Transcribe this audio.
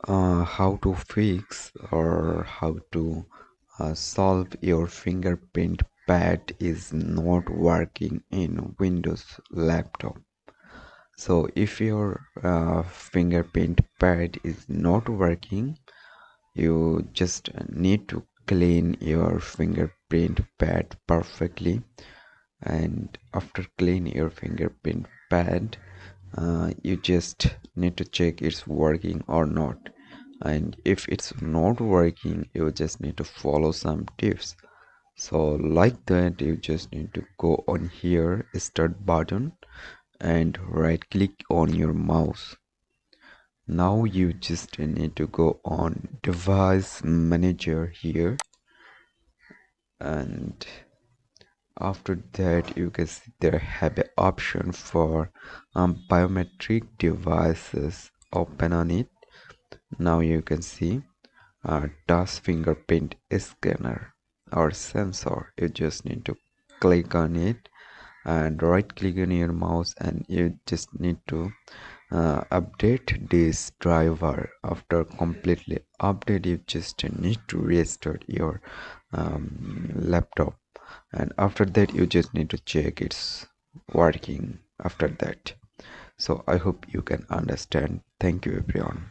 How to fix or how to solve your fingerprint pad is not working in Windows laptop. So if your fingerprint pad is not working, you just need to clean your fingerprint pad perfectly. And after clean your fingerprint pad, you just need to check it's working or not. And if it's not working, you just need to follow some tips. So like that, you just need to go on here, start button, and right click on your mouse. Now you just need to go on device manager here, and after that you can see there have an option for biometric devices. Open on it. Now you can see touch fingerprint scanner or sensor. You just need to click on it and right click on your mouse, and you just need to update this driver. After completely update, you just need to restart your laptop, and after that you just need to check it's working after that. So I hope you can understand. Thank you everyone.